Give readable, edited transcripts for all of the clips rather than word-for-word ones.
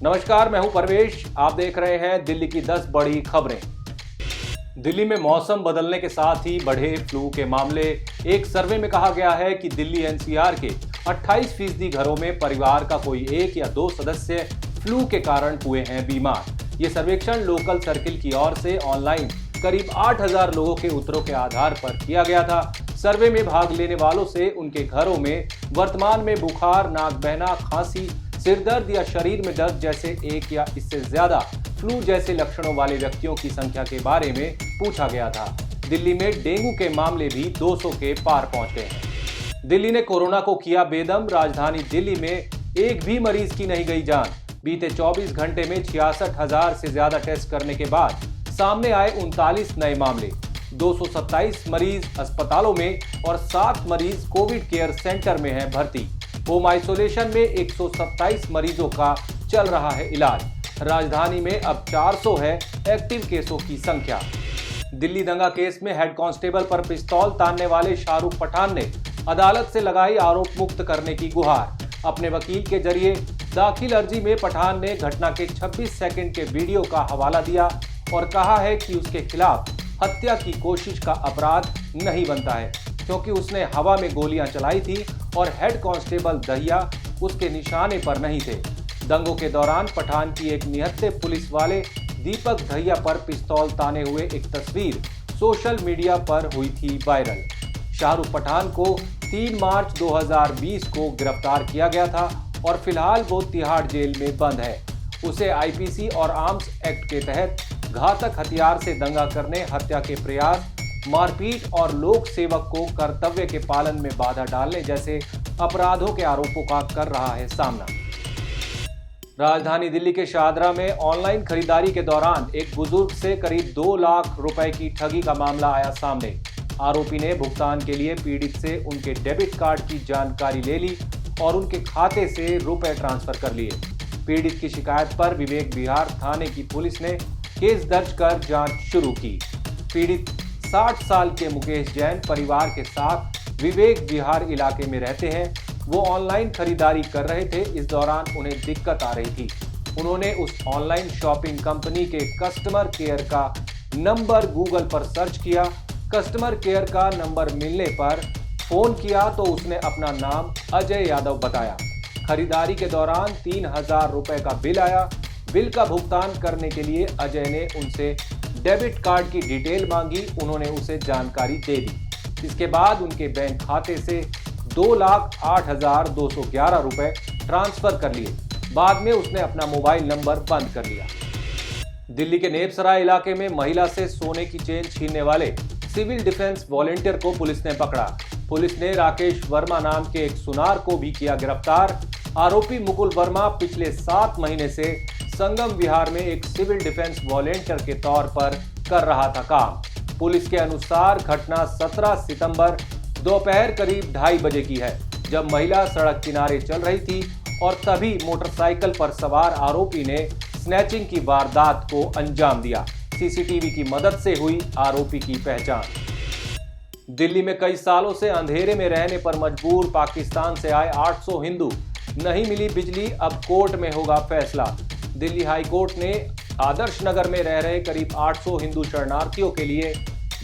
नमस्कार, मैं हूं परवेश। आप देख रहे हैं दिल्ली की 10 बड़ी खबरें। दिल्ली में मौसम बदलने के साथ ही बढ़े फ्लू के मामले। एक सर्वे में कहा गया है कि दिल्ली एनसीआर के 28% घरों में परिवार का कोई एक या दो सदस्य फ्लू के कारण हुए हैं बीमार। ये सर्वेक्षण लोकल सर्किल की ओर से ऑनलाइन करीब 8000 लोगों के उत्तरों के आधार पर किया गया था। सर्वे में भाग लेने वालों से उनके घरों में वर्तमान में बुखार, नाक बहना, खांसी, सिरदर्द या शरीर में दर्द जैसे एक या इससे ज्यादा फ्लू जैसे लक्षणों वाले व्यक्तियों की संख्या के बारे में पूछा गया था। दिल्ली में डेंगू के मामले भी 200 के पार पहुंच गए हैं। दिल्ली ने कोरोना को किया बेदम। राजधानी दिल्ली में एक भी मरीज की नहीं गई जान। बीते 24 घंटे में 66,000 से ज्यादा टेस्ट करने के बाद सामने आए 39 नए मामले। 227 मरीज अस्पतालों में और 7 मरीज कोविड केयर सेंटर में हैं भर्ती। होम आइसोलेशन में 127 मरीजों का चल रहा है इलाज। राजधानी में अब 400 है एक्टिव केसों की संख्या। दिल्ली दंगा केस में हेड कांस्टेबल पर पिस्तौल तानने वाले शाहरुख पठान ने अदालत से लगाई आरोप मुक्त करने की गुहार। अपने वकील के जरिए दाखिल अर्जी में पठान ने घटना के 26 सेकंड के वीडियो का हवाला दिया और कहा है कि उसके खिलाफ हत्या की कोशिश का अपराध नहीं बनता है क्योंकि उसने हवा में गोलियां चलाई थी और हेड कांस्टेबल दहिया उसके निशाने पर नहीं थे। दंगों के दौरान पठान की एक निहत्थे पुलिस वाले दीपक दहिया पर पिस्तौल ताने हुए एक तस्वीर सोशल मीडिया पर हुई थी वायरल। शाहरुख पठान को 3 मार्च 2020 को गिरफ्तार किया गया था और फिलहाल वो तिहाड़ जेल में बंद है। उसे आईपीसी और आर्म्स एक्ट के तहत घातक हथियार से दंगा करने, हत्या के प्रयास, मारपीट और लोक सेवक को कर्तव्य के पालन में बाधा डालने जैसे अपराधों के आरोपों का कर रहा है सामना। राजधानी दिल्ली के शाहदरा में ऑनलाइन खरीदारी के दौरान एक बुजुर्ग से करीब 2 लाख रुपए की ठगी का मामला आया सामने। आरोपी ने भुगतान के लिए पीड़ित से उनके डेबिट कार्ड की जानकारी ले ली और उनके खाते से रुपए ट्रांसफर कर लिए। पीड़ित की शिकायत पर विवेक विहार थाने की पुलिस ने केस दर्ज कर जांच शुरू की। पीड़ित 60 साल के मुकेश जैन परिवार के साथ विवेक विहार इलाके में रहते हैं। वो ऑनलाइन खरीदारी कर रहे थे। इस दौरान उन्हें दिक्कत आ रही थी। उन्होंने उस ऑनलाइन शॉपिंग कंपनी के कस्टमर केयर का नंबर गूगल पर सर्च किया। कस्टमर केयर का नंबर मिलने पर फोन किया तो उसने अपना नाम अजय यादव बताया। खरीदारी के दौरान 3000 रुपए का बिल आया। बिल का भुगतान करने के लिए अजय ने उनसे डेबिट कार्ड की डिटेल मांगी। उन्होंने उसे जानकारी दे दी। इसके बाद उनके बैंक खाते से 2,08,211 रुपए ट्रांसफर कर लिए। बाद में उसने अपना मोबाइल नंबर बंद कर लिया। दिल्ली के नेपसराय इलाके में महिला से सोने की चेन छीनने वाले सिविल डिफेंस वॉलेंटियर को पुलिस ने पकड़ा। पुलिस ने राकेश वर्मा नाम के एक सुनार को भी किया गिरफ्तार। आरोपी मुकुल वर्मा पिछले 7 महीने से संगम विहार में एक सिविल डिफेंस वॉलेंटियर के तौर पर कर रहा था काम। पुलिस के अनुसार घटना 17 सितंबर दोपहर करीब 2:30 बजे की है, जब महिला सड़क किनारे चल रही थी और तभी मोटरसाइकिल पर सवार आरोपी ने स्नैचिंग की वारदात को अंजाम दिया। सीसीटीवी की मदद से हुई आरोपी की पहचान। दिल्ली में कई सालों से अंधेरे में रहने पर मजबूर पाकिस्तान से आए 800 हिंदू। नहीं मिली बिजली, अब कोर्ट में होगा फैसला। दिल्ली हाई कोर्ट ने आदर्श नगर में रह रहे करीब 800 हिंदू शरणार्थियों के लिए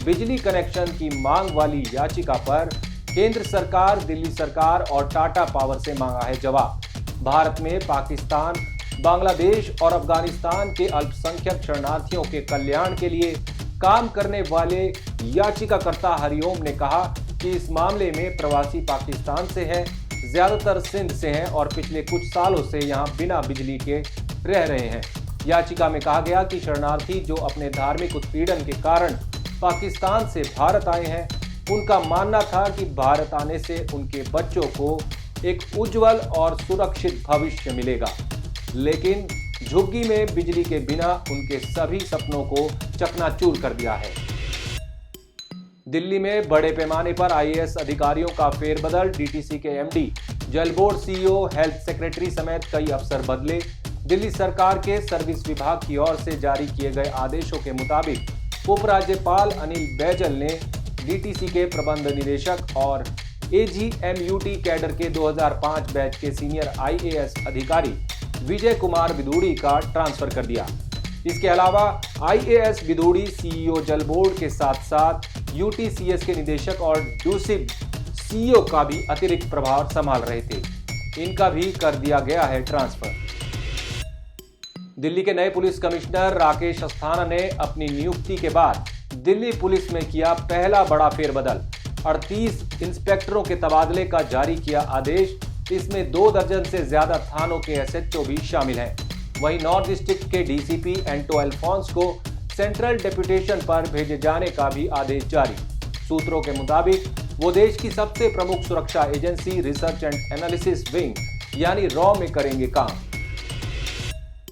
बिजली कनेक्शन की मांग वाली याचिका पर केंद्र सरकार, दिल्ली सरकार और टाटा पावर से मांगा है जवाब। भारत में पाकिस्तान, बांग्लादेश और अफगानिस्तान के अल्पसंख्यक शरणार्थियों के कल्याण के लिए काम करने वाले याचिकाकर्ता हरिओम ने कहा कि इस मामले में प्रवासी पाकिस्तान से हैं, ज्यादातर सिंध से हैं और पिछले कुछ सालों से यहां बिना बिजली के रह रहे हैं। याचिका में कहा गया कि शरणार्थी जो अपने धार्मिक उत्पीड़न के कारण पाकिस्तान से भारत आए हैं, उनका मानना था कि भारत आने से उनके बच्चों को एक उज्जवल और सुरक्षित भविष्य मिलेगा, लेकिन झुग्गी में बिजली के बिना उनके सभी सपनों को चकनाचूर कर दिया है। दिल्ली में बड़े पैमाने पर आईएएस अधिकारियों का फेरबदल। डीटीसी के एमडी, जल बोर्ड सीईओ, हेल्थ सेक्रेटरी समेत कई अफसर बदले। दिल्ली सरकार के सर्विस विभाग की ओर से जारी किए गए आदेशों के मुताबिक उपराज्यपाल अनिल बैजल ने डीटीसी के प्रबंध निदेशक और एजीएमयूटी कैडर के 2005 बैच के सीनियर आईएएस अधिकारी विजय कुमार बिदूड़ी का ट्रांसफर कर दिया। इसके अलावा IAS बिदूड़ी CEO जल बोर्ड के साथ साथ UTCS के निदेशक और डूसिब CEO का भी अतिरिक्त प्रभार संभाल रहे थे। इनका भी कर दिया गया है ट्रांसफर। दिल्ली के नए पुलिस कमिश्नर राकेश अस्थाना ने अपनी नियुक्ति के बाद दिल्ली पुलिस में किया पहला बड़ा फेरबदल। 38 इंस्पेक्टरों के तबादले का जारी किया आदेश। इसमें 2 दर्जन से ज्यादा थानों के SHO भी शामिल हैं। वहीं नॉर्थ डिस्ट्रिक्ट के DCP एंटो अल्फोंस को सेंट्रल डेपुटेशन पर भेजे जाने का भी आदेश जारी। सूत्रों के मुताबिक वो देश की सबसे प्रमुख सुरक्षा agency research and analysis wing यानी रॉ में करेंगे काम।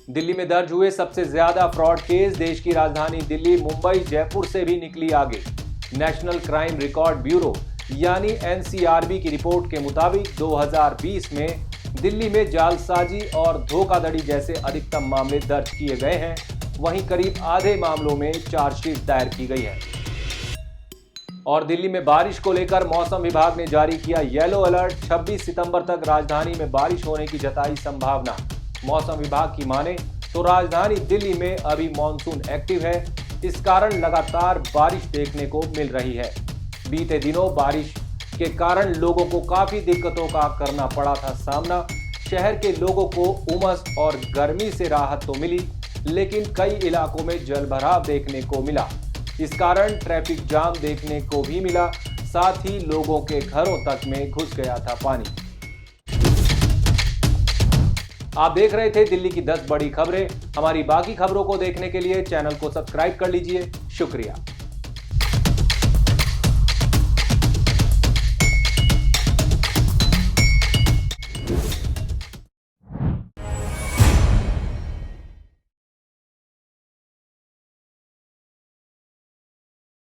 दिल्ली में दर्ज हुए सबसे ज्यादा फ्रॉड केस देश की राजधानी दिल्ली, मुंबई, जयपुर से भी निकली आगे। नेशनल क्राइम रिकॉर्ड ब्यूरो यानी NCRB की रिपोर्ट के मुताबिक 2020 में दिल्ली में जालसाजी और धोखाधड़ी जैसे अधिकतम मामले दर्ज किए गए हैं। वहीं करीब आधे मामलों में चार्जशीट दायर की गई है। और दिल्ली में बारिश को लेकर मौसम विभाग ने जारी किया येलो अलर्ट। 26 सितंबर तक राजधानी में बारिश होने की जताई संभावना। मौसम विभाग की माने तो राजधानी दिल्ली में अभी मॉनसून एक्टिव है। इस कारण लगातार बारिश देखने को मिल रही है। बीते दिनों बारिश के कारण लोगों को काफी दिक्कतों का करना पड़ा था सामना। शहर के लोगों को उमस और गर्मी से राहत तो मिली, लेकिन कई इलाकों में जलभराव देखने को मिला। इस कारण ट्रैफिक जाम देखने को भी मिला, साथ ही लोगों के घरों तक में घुस गया था पानी। आप देख रहे थे दिल्ली की 10 बड़ी खबरें। हमारी बाकी खबरों को देखने के लिए चैनल को सब्सक्राइब कर लीजिए। शुक्रिया।